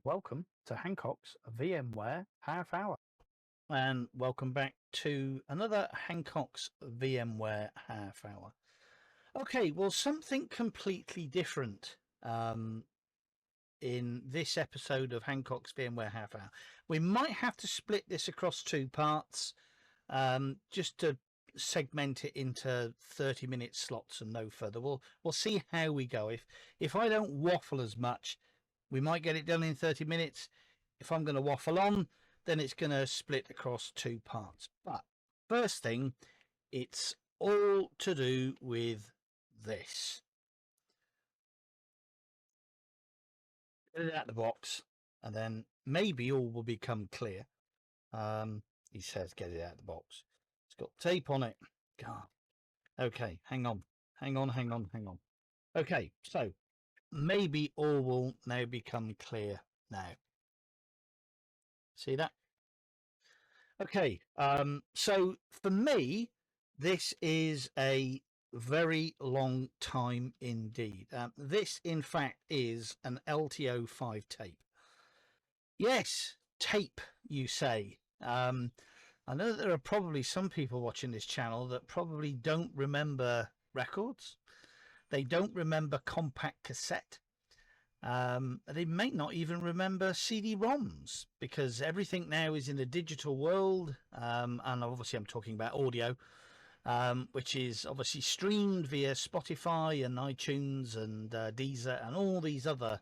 welcome to Hancock's VMware Half Hour. And welcome back to another Hancock's VMware Half Hour. Okay, well, something completely different in this episode of Hancock's VMware Half Hour. We might have to split this across two parts just to segment it into 30-minute slots and no further. We'll see how we go. If I don't waffle as much, we might get it done in 30 minutes. If I'm going to waffle on, then it's going to split across two parts. But first thing, it's all to do with this. Get it out of the box, and then maybe all will become clear. He says, get it out of the box. It's got tape on it. God. Okay, hang on. Okay, so maybe all will now become clear now. See that? Okay, so for me, this is a very long time indeed. This, in fact, is an LTO-5 tape. Yes, tape, you say. I know that there are probably some people watching this channel that probably don't remember records. They don't remember compact cassette. They may not even remember CD-ROMs because everything now is in the digital world. And obviously I'm talking about audio, which is obviously streamed via Spotify and iTunes and Deezer and all these other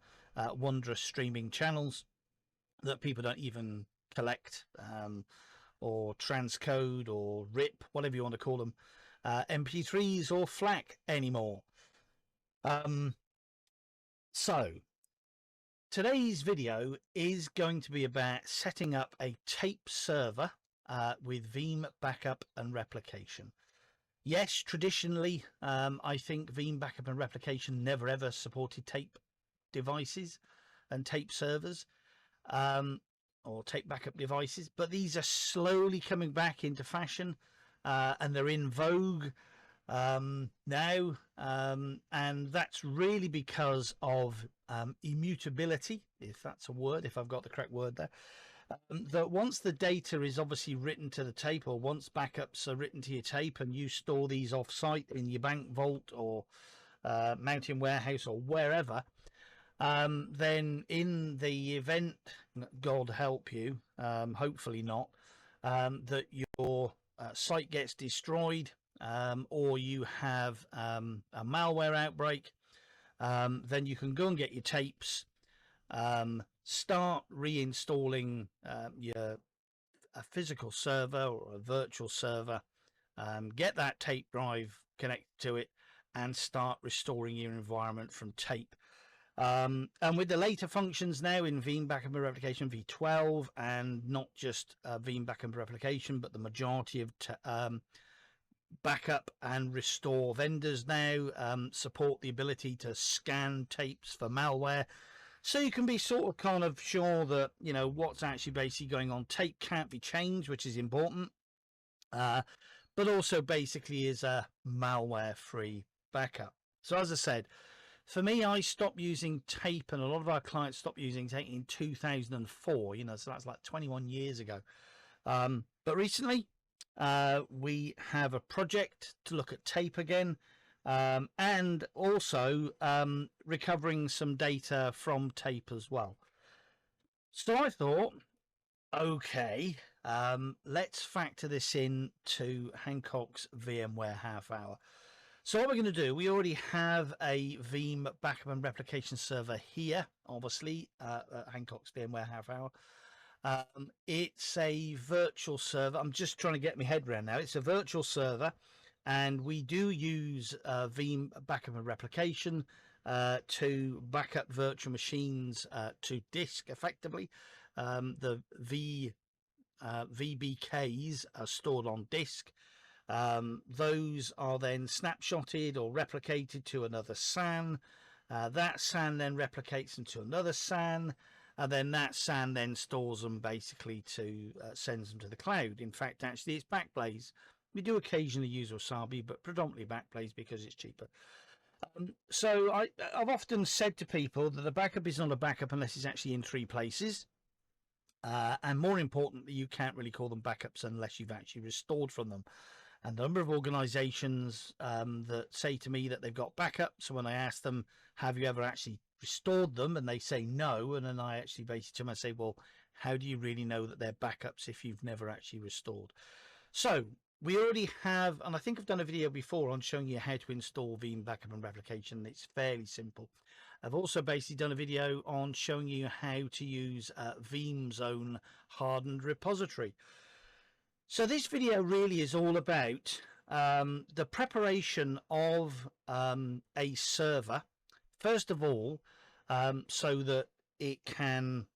wondrous streaming channels that people don't even collect or transcode or rip, whatever you want to call them, MP3s or FLAC anymore. So today's video is going to be about setting up a tape server with Veeam Backup and Replication. Yes, traditionally, I think Veeam Backup and Replication never ever supported tape devices and tape servers or tape backup devices, but these are slowly coming back into fashion and they're in vogue now, and that's really because of immutability, if that's a word, if I've got the correct word there. That once the data is obviously written to the tape, or once backups are written to your tape and you store these off site in your bank vault or mountain warehouse or wherever, then in the event, God help you, hopefully not, that your site gets destroyed, or you have a malware outbreak, then you can go and get your tapes, start reinstalling a physical server or a virtual server, get that tape drive connected to it, and start restoring your environment from tape. And with the later functions now in Veeam Backup and Replication V12, and not just Veeam Backup and Replication, but the majority of backup and restore vendors now support the ability to scan tapes for malware, so you can be sort of kind of sure that what's actually basically going on. Tape can't be changed, which is important, but also basically is a malware free backup. So as I said, for me, I stopped using tape, and a lot of our clients stopped using tape in 2004, so that's like 21 years ago. But recently we have a project to look at tape again, and also recovering some data from tape as well. So I thought, okay, let's factor this in to Hancock's VMware Half Hour. So what we're going to do, we already have a Veeam Backup and Replication server here, obviously, at Hancock's VMware Half Hour. It's a virtual server. I'm just trying to get my head around now. It's a virtual server, and we do use Veeam Backup and Replication to back up virtual machines to disk effectively. The VBKs are stored on disk. Those are then snapshotted or replicated to another SAN. That SAN then replicates into another SAN, and then that SAN then stores them basically to sends them to the cloud. In fact, actually, it's Backblaze. We do occasionally use Wasabi, but predominantly Backblaze because it's cheaper. So I've often said to people that a backup is not a backup unless it's actually in 3 places. And more importantly, you can't really call them backups unless you've actually restored from them. And the number of organizations that say to me that they've got backups, when I ask them, have you ever actually restored them? And they say no. And then I actually basically to them, I say, well, how do you really know that they're backups if you've never actually restored? So we already have, and I think I've done a video before on showing you how to install Veeam Backup and Replication. It's fairly simple. I've also basically done a video on showing you how to use Veeam's own hardened repository. So this video really is all about the preparation of a server, first of all, so that it can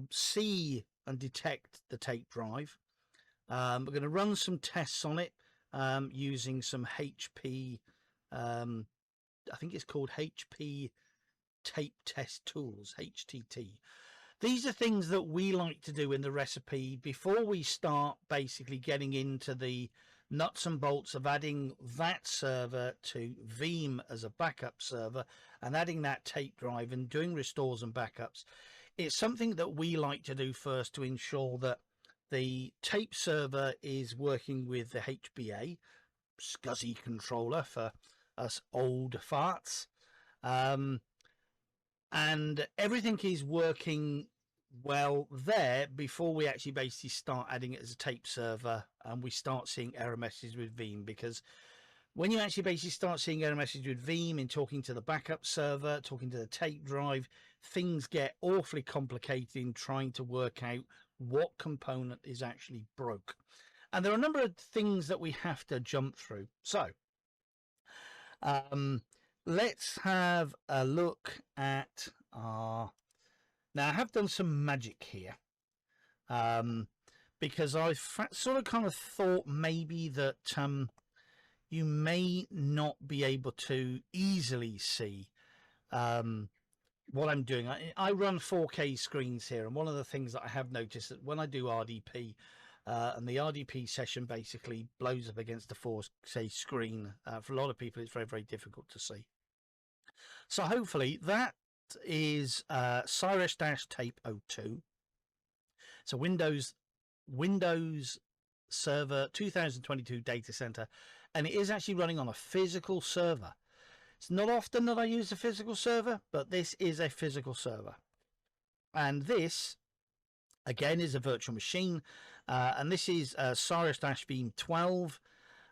see and detect the tape drive. We're going to run some tests on it using some HP, I think it's called HP Tape Test Tools, HTT. These are things that we like to do in the recipe before we start basically getting into the nuts and bolts of adding that server to Veeam as a backup server and adding that tape drive and doing restores and backups. It's something that we like to do first to ensure that the tape server is working with the HBA SCSI controller for us old farts. And everything is working well there before we actually basically start adding it as a tape server and we start seeing error messages with Veeam. Because when you actually basically start seeing error messages with Veeam in talking to the backup server, talking to the tape drive, things get awfully complicated in trying to work out what component is actually broke. And there are a number of things that we have to jump through. So let's have a look at our... Now, I have done some magic here because I sort of kind of thought maybe that you may not be able to easily see what I'm doing. I run 4K screens here, and one of the things that I have noticed that when I do RDP, and the RDP session basically blows up against the 4K screen, for a lot of people it's very, very difficult to see. So hopefully that is Cyrus-Tape 02. So Windows Server 2022 data center, and it is actually running on a physical server. It's not often that I use a physical server, but this is a physical server. And this, again, is a virtual machine. And this is Cyrus-Veeam 12.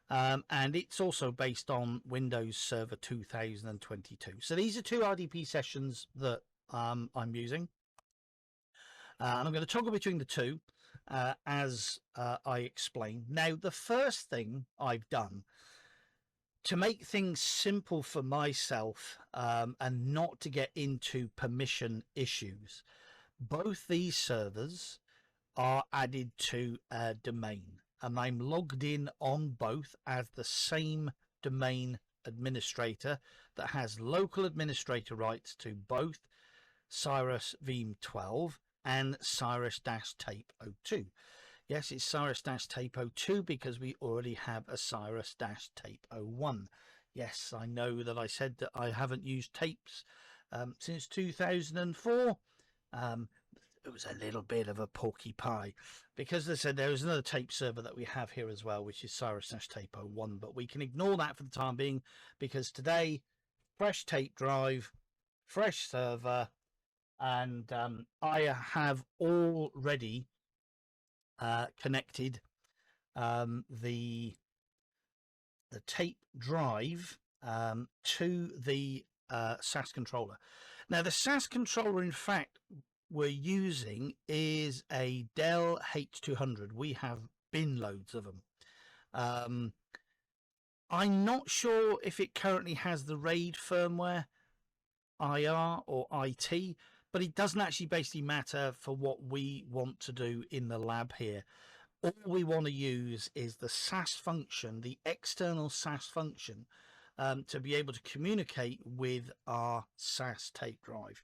And it's also based on Windows Server 2022. So these are 2 RDP sessions that I'm using. And I'm going to toggle between the 2 as I explain. Now, the first thing I've done to make things simple for myself and not to get into permission issues, both these servers are added to a domain, and I'm logged in on both as the same domain administrator that has local administrator rights to both Cyrus-Veeam 12 and Cyrus-Tape 02. Yes, it's Cyrus-Tape 02 because we already have a Cyrus-Tape 01. Yes, I know that I said that I haven't used tapes since 2004. It was a little bit of a porky pie because they said there is another tape server that we have here as well, which is Cyrus-Tape 01, but we can ignore that for the time being because today, fresh tape drive, fresh server, and I have already connected the tape drive to the SAS controller. Now, the SAS controller, in fact, we're using is a Dell H200. We have bin loads of them. I'm not sure if it currently has the RAID firmware, IR or IT, but it doesn't actually basically matter for what we want to do in the lab here. All we want to use is the SAS function, the external SAS function, to be able to communicate with our SAS tape drive.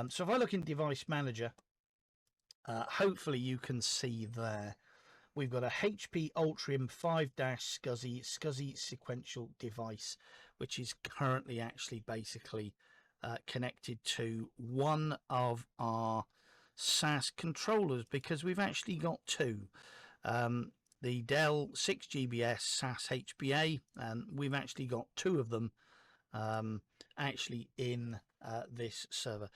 So if I look in Device Manager, hopefully you can see there, we've got a HPE Ultrium 5-SCSI sequential device, which is currently actually basically connected to one of our SAS controllers, because we've actually got two. The Dell 6GBS SAS HPA, and we've actually got two of them actually in this server.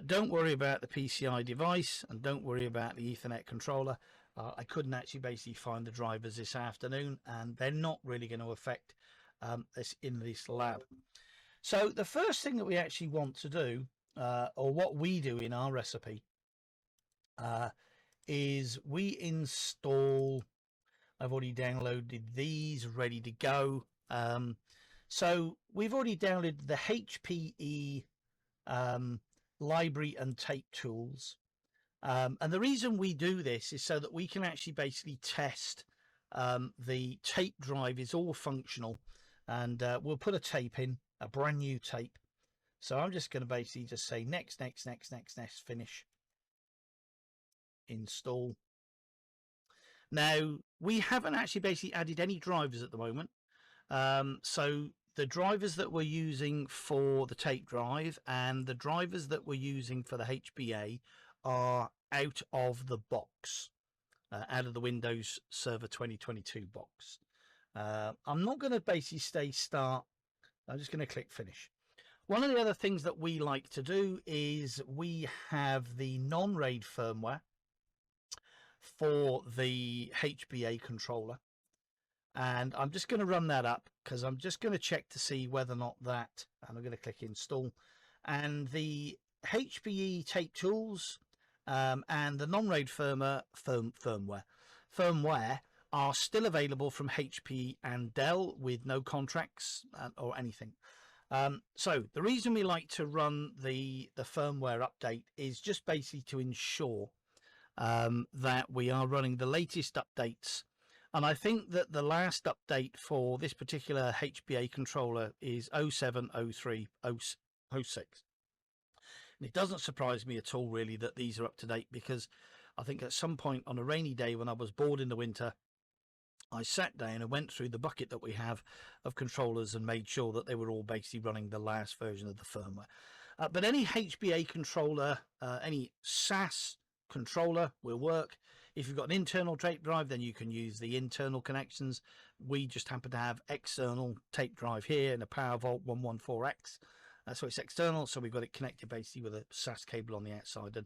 Don't worry about the PCI device, and don't worry about the Ethernet controller. I couldn't actually basically find the drivers this afternoon, and they're not really going to affect this in this lab. So the first thing that we actually want to do, or what we do in our recipe, is we install. I've already downloaded these, ready to go. So we've already downloaded the HPE library and tape tools. And the reason we do this is so that we can actually basically test the tape drive is all functional, and we'll put a tape in, a brand new tape. So I'm just going to basically just say next, finish, install. Now, we haven't actually basically added any drivers at the moment. So the drivers that we're using for the tape drive and the drivers that we're using for the HPA are out of the box, out of the Windows Server 2022 box. I'm not going to basically stay start. I'm just going to click finish. One of the other things that we like to do is we have the non-RAID firmware for the HPA controller, and I'm just going to run that up because I'm just going to check to see whether or not that, and I'm going to click install, and the HPE tape tools and the non-RAID firmware are still available from HPE and Dell with no contracts or anything. So the reason we like to run the firmware update is just basically to ensure that we are running the latest updates. And I think that the last update for this particular HPA controller is 070306. And it doesn't surprise me at all, really, that these are up to date, because I think at some point on a rainy day when I was bored in the winter, I sat down and went through the bucket that we have of controllers and made sure that they were all basically running the last version of the firmware. But any HPA controller, any SAS controller will work. If you've got an internal tape drive, then you can use the internal connections. We just happen to have external tape drive here and a PowerVault 114X. So it's external, so we've got it connected basically with a SAS cable on the outside.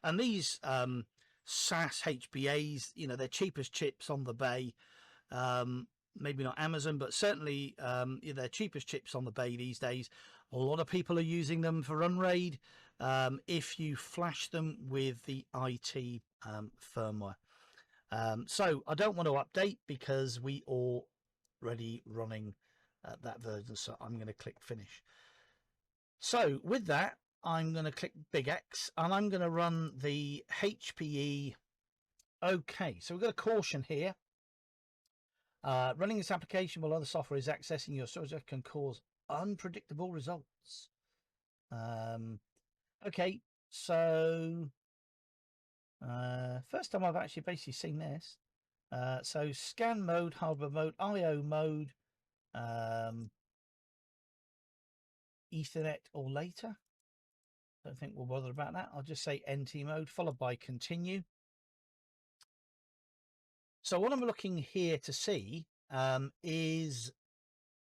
And these SAS HPAs, you know, they're cheapest chips on the bay. Maybe not Amazon, but certainly they're cheapest chips on the bay these days. A lot of people are using them for unraid if you flash them with the IT firmware. So I don't want to update because we already running that version, so I'm going to click finish. So with that, I'm going to click big X and I'm going to run the HPE. Okay, so we've got a caution here. Running this application while other software is accessing your storage can cause unpredictable results. Okay, so first time I've actually basically seen this. So scan mode, hardware mode, IO mode, Ethernet or later. Don't think we'll bother about that. I'll just say NT mode followed by continue. So what I'm looking here to see is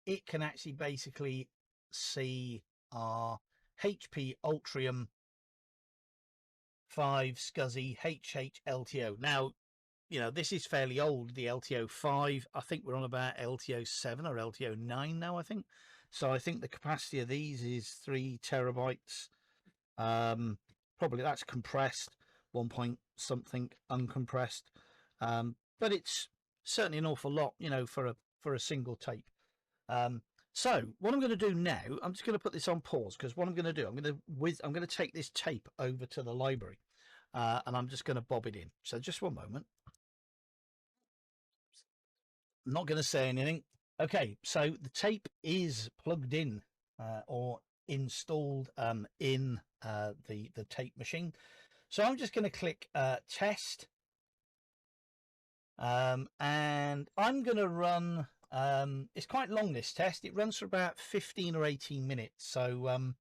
it can actually basically see our HPE Ultrium 5 SCSI HH LTO. Now, you know, this is fairly old, the LTO-5. I think we're on about LTO-7 or LTO-9 now, I think. So I think the capacity of these is 3 terabytes. Probably that's compressed, 1 point something uncompressed. But it's certainly an awful lot, you know, for a single tape. So what I'm going to do now, I'm just going to put this on pause, because what I'm going to do, I'm going to take this tape over to the library, and I'm just going to bob it in. So just one moment. I'm not going to say anything. Okay, so the tape is plugged in or installed in the tape machine. So I'm just going to click test. And I'm going to run It's quite long, this test. It runs for about 15 or 18 minutes. So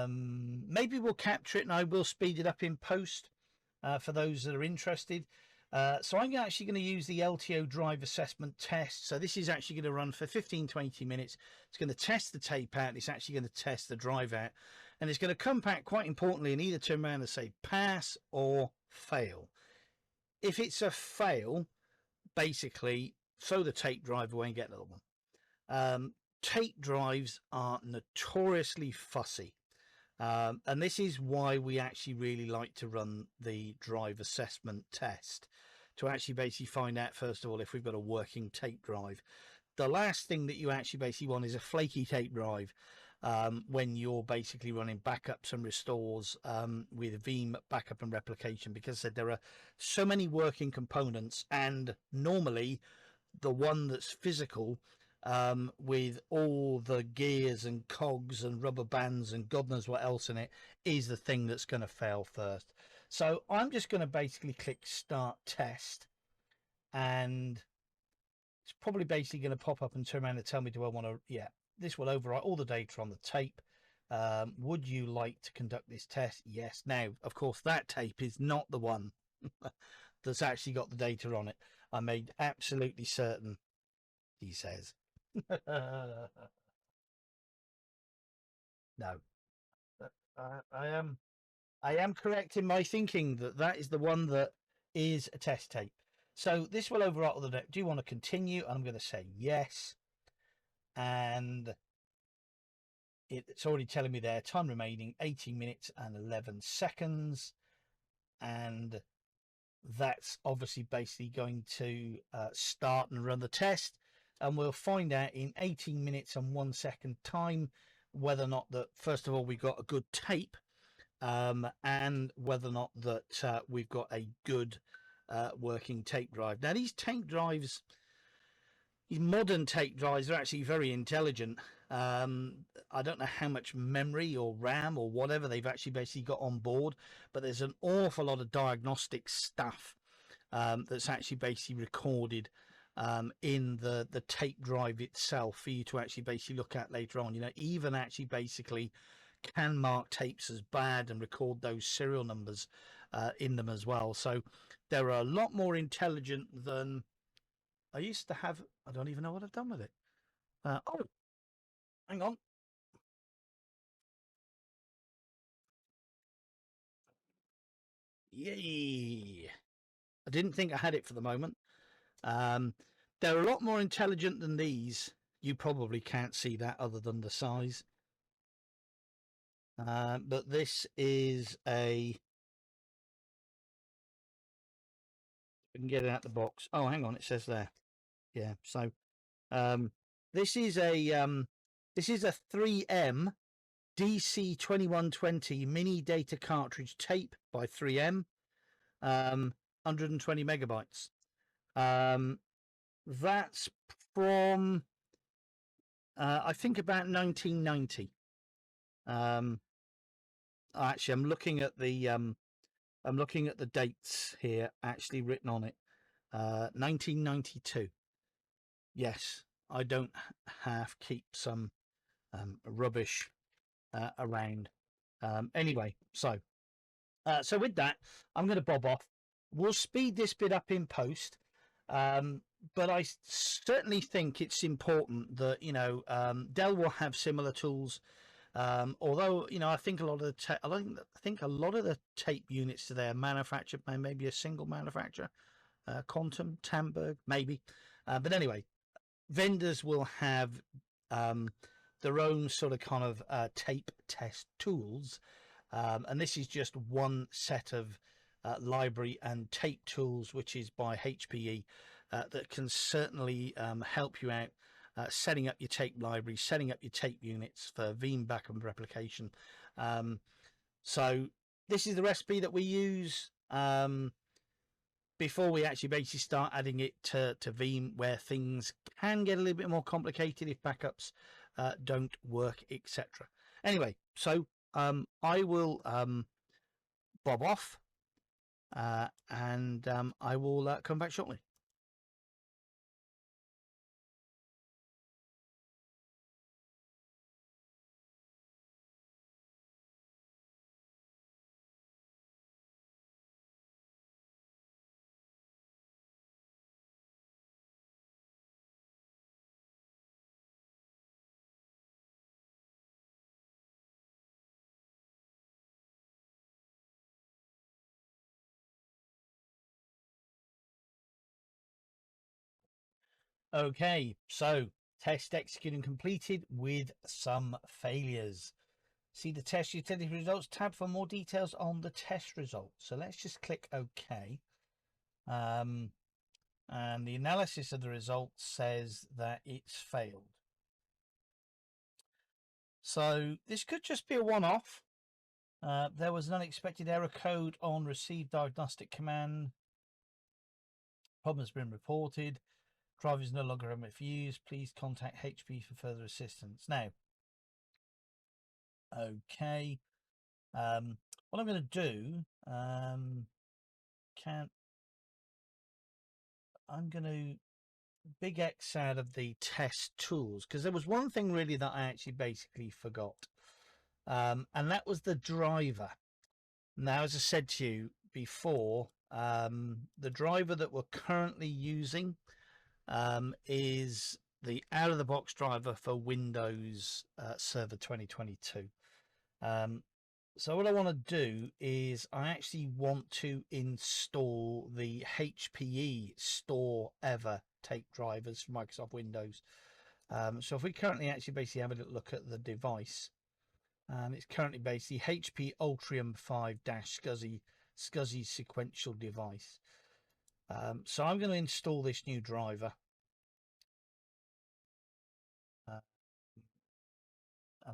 maybe we'll capture it and I will speed it up in post for those that are interested. So I'm actually going to use the LTO drive assessment test. So this is actually going to run for 15 to 20 minutes. It's going to test the tape out. It's actually going to test the drive out. And it's going to come back, quite importantly, and either turn around and say pass or fail. If it's a fail, basically throw the tape drive away and get another one. Tape drives are notoriously fussy. And this is why we actually really like to run the drive assessment test, to actually basically find out, first of all, if we've got a working tape drive. The last thing that you actually basically want is a flaky tape drive when you're basically running backups and restores with Veeam Backup and Replication, because there are so many working components, and normally the one that's physical with all the gears and cogs and rubber bands and God knows what else in it is the thing that's going to fail first. So I'm just going to basically click start test, and it's probably basically going to pop up and turn around and tell me, do I want to, yeah, this will overwrite all the data on the tape. Would you like to conduct this test? Yes. Now, of course, that tape is not the one that's actually got the data on it. I made absolutely certain, he says. No, I am correct in my thinking that that is the one that is a test tape. So this will overwrite all the data. Do you want to continue? I'm going to say yes. And it's already telling me there, time remaining 18 minutes and 11 seconds. And that's obviously basically going to start and run the test. And we'll find out in 18 minutes and 1 second time whether or not that, first of all, we've got a good tape, and whether or not that we've got a good working tape drive. Now, these tape drives, these modern tape drives, are actually very intelligent. I don't know how much memory or RAM or whatever they've actually basically got on board, but there's an awful lot of diagnostic stuff that's actually basically recorded in the tape drive itself for you to actually basically look at later on. You know, even actually basically can mark tapes as bad and record those serial numbers in them as well. So they're a lot more intelligent than I used to have. I don't even know what I've done with it. Oh, hang on. Yay. I didn't think I had it for the moment. They're a lot more intelligent than these. You probably can't see that other than the size. But this is a... We can get it out the box. Oh, hang on, it says there. Yeah, so this is a 3M DC2120 mini data cartridge tape by 3M, 120 megabytes. That's from I think about 1990. Actually, I'm looking at the dates here actually written on it. 1992. Yes, I don't half keep some rubbish around. Anyway, so with that, I'm going to bob off. We'll speed this bit up in post, but I certainly think it's important that, you know, Dell will have similar tools. Although, you know, I think a lot of the tape units today are manufactured by maybe a single manufacturer, Quantum, Tamberg, maybe. But anyway, vendors will have their own sort of kind of tape test tools, and this is just one set of library and tape tools, which is by HPE, that can certainly help you out setting up your tape library, setting up your tape units for Veeam Backup Replication. So this is the recipe that we use before we actually basically start adding it to Veeam, where things can get a little bit more complicated if backups don't work, etc. Anyway, so I will bob off and I will come back shortly. Okay, so test executing completed with some failures. See the test utility results tab for more details on the test results. So let's just click OK. And the analysis of the results says that it's failed. So this could just be a one-off. There was an unexpected error code on received diagnostic command. Problem has been reported. Drive is no longer able for use. Please contact HPE for further assistance. Now, okay. What I'm going to do, I'm going to big X out of the test tools, because there was one thing really that I actually basically forgot, and that was the driver. Now, as I said to you before, the driver that we're currently using is the out-of-the-box driver for Windows Server 2022. So what I want to do is I actually want to install the HPE Store Ever tape drivers for Microsoft Windows. So if we currently actually basically have a little look at the device, it's currently basically HPE Ultrium 5 SCSI sequential device. So I'm going to install this new driver. And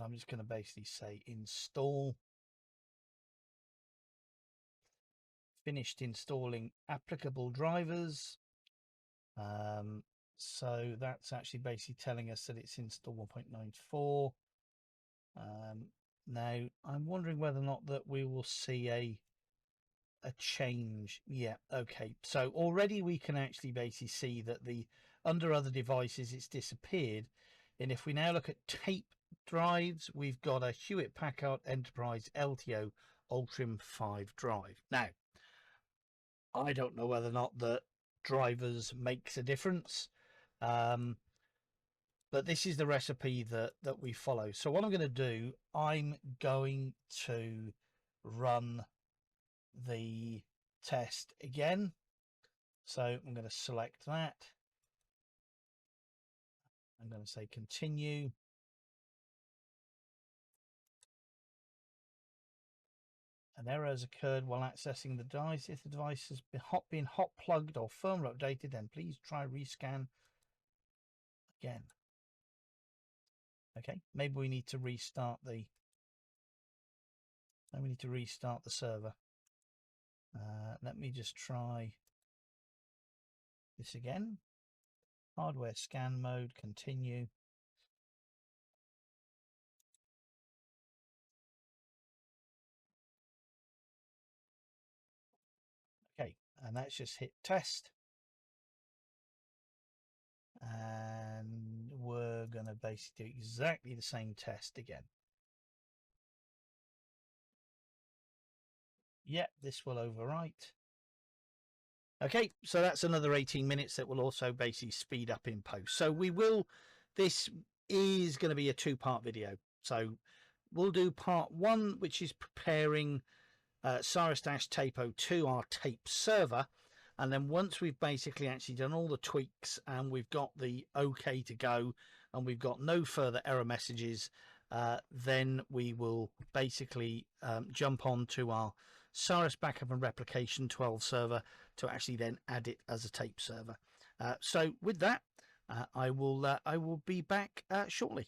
I'm just going to basically say install. Finished installing applicable drivers. So that's actually basically telling us that it's install 1.94. Now I'm wondering whether or not that we will see a change. Yeah, okay. So already we can actually basically see that the under other devices it's disappeared. And if we now look at tape drives, we've got a Hewlett Packard Enterprise LTO Ultrium 5 drive. Now, I don't know whether or not the drivers makes a difference, but this is the recipe that we follow. So what I'm going to do, I'm going to run the test again. So I'm going to select that. I'm going to say continue. An error has occurred while accessing the device. If the device has been hot plugged or firmware updated, then please try rescan again. Okay, maybe we need to restart the server. Let me just try this again. Hardware scan mode, continue. Okay, and that's just hit test. And we're going to basically do exactly the same test again. Yep, this will overwrite. Okay, so that's another 18 minutes that will also basically speed up in post. So this is going to be a two-part video. So we'll do part one, which is preparing Cyrus-Tape-02, our tape server. And then once we've basically actually done all the tweaks and we've got the okay to go and we've got no further error messages, then we will basically jump on to our Cyrus Backup and Replication 12 server to actually then add it as a tape server. So with that, I will be back shortly.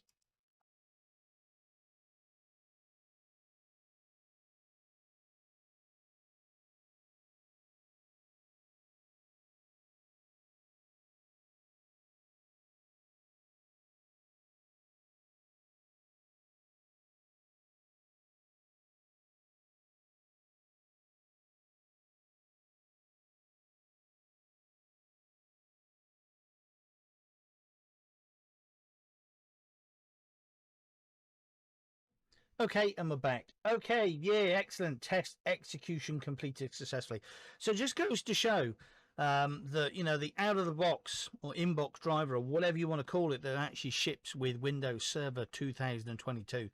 Okay, and we're back. Okay, yeah, excellent. Test execution completed successfully. So it just goes to show that, you know, the out-of-the-box or inbox driver or whatever you want to call it that actually ships with Windows Server 2022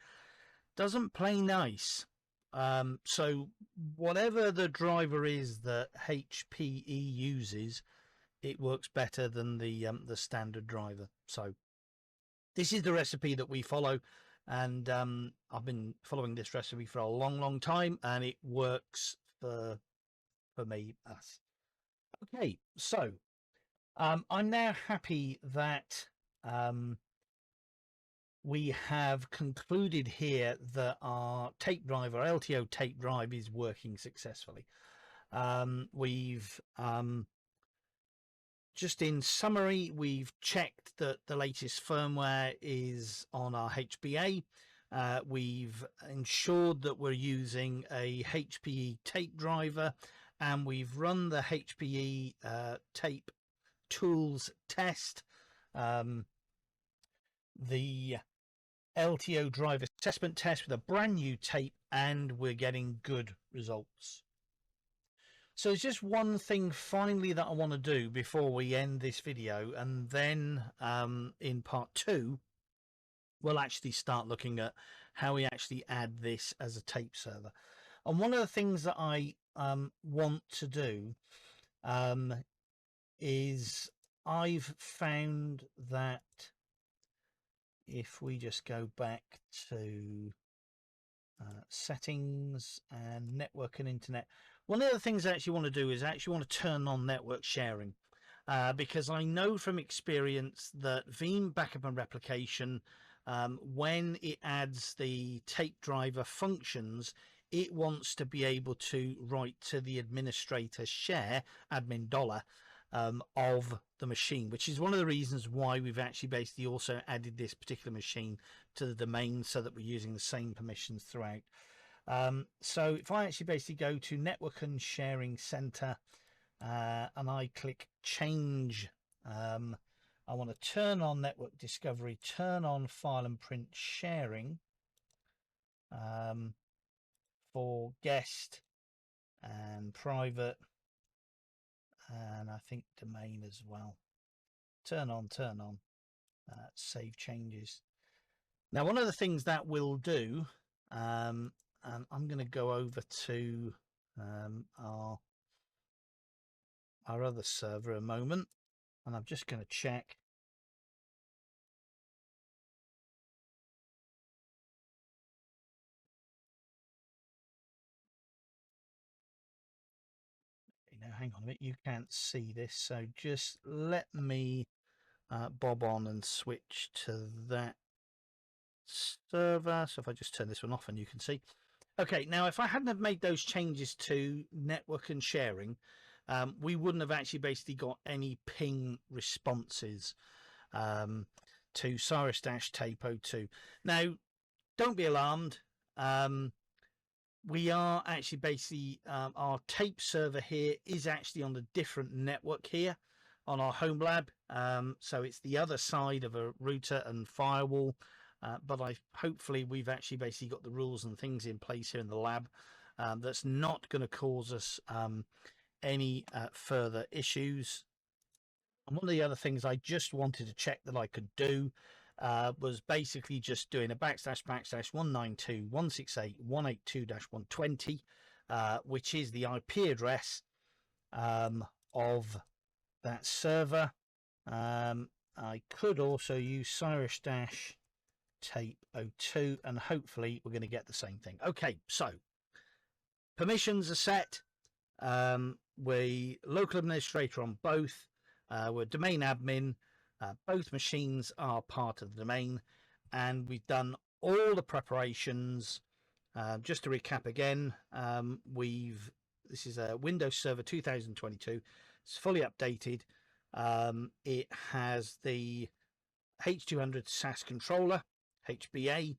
doesn't play nice. So whatever the driver is that HPE uses, it works better than the standard driver. So this is the recipe that we follow, and I've been following this recipe for a long time, and it works for us. Okay, so I'm now happy that we have concluded here that our tape drive, our LTO tape drive, is working successfully. We've just in summary, we've checked that the latest firmware is on our HPA. We've ensured that we're using a HPE tape driver, and we've run the HPE tape tools test, the LTO drive assessment test with a brand new tape, and we're getting good results. So there's just one thing finally that I want to do before we end this video, and then in part 2 we'll actually start looking at how we actually add this as a tape server. And one of the things that I want to do is I've found that if we just go back to settings and network and internet, one of the things I actually want to do is I actually want to turn on network sharing, because I know from experience that Veeam Backup and Replication, when it adds the tape driver functions, it wants to be able to write to the administrator share admin dollar of the machine, which is one of the reasons why we've actually basically also added this particular machine to the domain, so that we're using the same permissions throughout. So if I actually basically go to Network and Sharing Center and I click Change, I want to turn on Network Discovery, turn on File and Print Sharing for guest and private, and I think domain as well. Turn on, save changes. Now, one of the things that we'll do, and I'm going to go over to our other server a moment, and I'm just going to check. Now, hang on a minute, you can't see this, so just let me bob on and switch to that server. So if I just turn this one off and you can see. Okay, now if I hadn't have made those changes to network and sharing, we wouldn't have actually basically got any ping responses to Cyrus-Tape02. Now, don't be alarmed. We are actually basically, our tape server here is actually on a different network here on our home lab. So it's the other side of a router and firewall. But hopefully we've actually basically got the rules and things in place here in the lab that's not going to cause us any further issues. And one of the other things I just wanted to check that I could do was basically just doing a / 192.168.182-120, which is the IP address of that server. I could also use Cyrus-Tape02, and hopefully we're going to get the same thing. Okay, so permissions are set. We local administrator on both. We're domain admin. Both machines are part of the domain, and we've done all the preparations. Just to recap again, this is a Windows Server 2022. It's fully updated. It has the H200 SAS controller, HBA.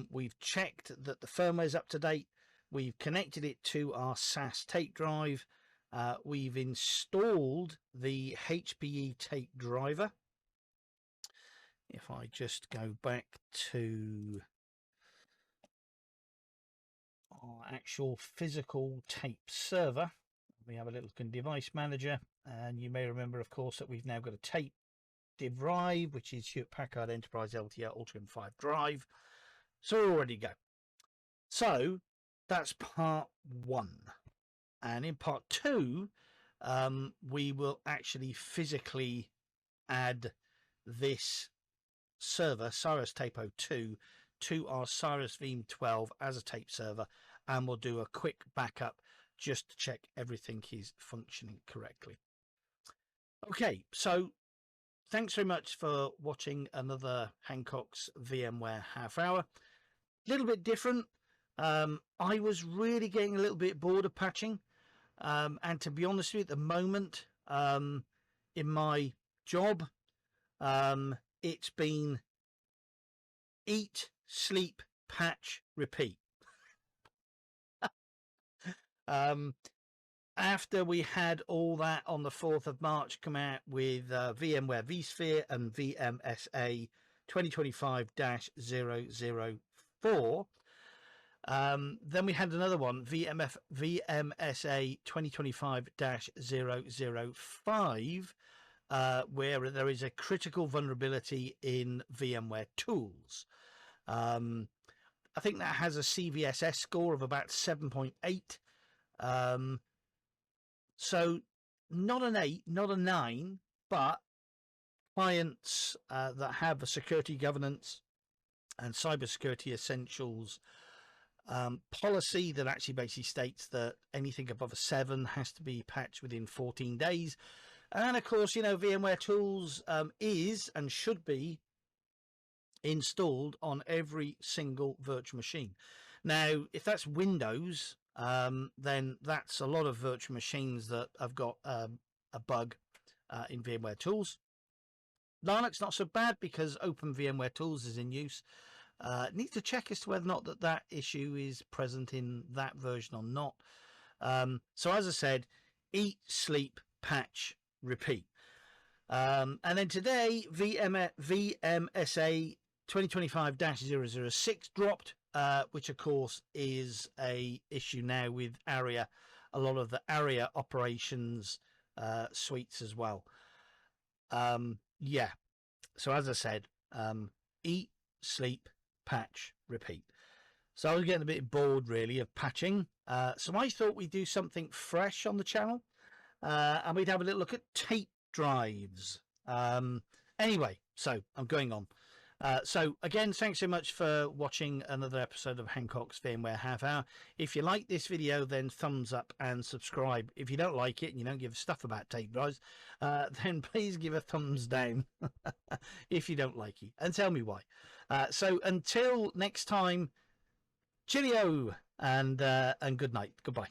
We've checked that the firmware is up to date. We've connected it to our SAS tape drive. We've installed the HPE tape driver. If I just go back to our actual physical tape server, we have a little device manager, and you may remember, of course, that we've now got a tape drive, which is Hewlett Packard Enterprise LTO-5 drive. So we're ready to go. So that's part 1. And in part 2, we will actually physically add this server, Cyrus Tape 02, to our Cyrus Veeam 12 as a tape server, and we'll do a quick backup just to check everything is functioning correctly. Okay, so thanks very much for watching another Hancock's VMware half hour. A little bit different. I was really getting a little bit bored of patching, and to be honest with you, at the moment in my job, it's been eat, sleep, patch, repeat. After we had all that on the 4th of March come out with VMware vSphere and VMSA 2025-004, then we had another one, VMSA 2025-005, where there is a critical vulnerability in VMware Tools. I think that has a CVSS score of about 7.8. So not an 8, not a 9, but clients that have a security governance and cybersecurity essentials policy that actually basically states that anything above a 7 has to be patched within 14 days. And of course, you know, VMware Tools is and should be installed on every single virtual machine. Now, if that's Windows, then that's a lot of virtual machines that have got a bug in VMware Tools. Linux, not so bad because Open VMware Tools is in use. Need to check as to whether or not that issue is present in that version or not. So as I said, eat, sleep, patch, repeat. And then today, VMSA 2025-006 dropped, which of course is a issue now with ARIA, a lot of the ARIA operations suites as well. Yeah, so as I said, eat, sleep, patch, repeat. So I was getting a bit bored really of patching, so I thought we'd do something fresh on the channel, and we'd have a little look at tape drives. Anyway, so I'm going on. So again, thanks so much for watching another episode of Hancock's VMware Half Hour. If you like this video, then thumbs up and subscribe. If you don't like it and you don't give a stuff about tape drives, then please give a thumbs down if you don't like it, and tell me why. So until next time, cheerio and good night. Goodbye.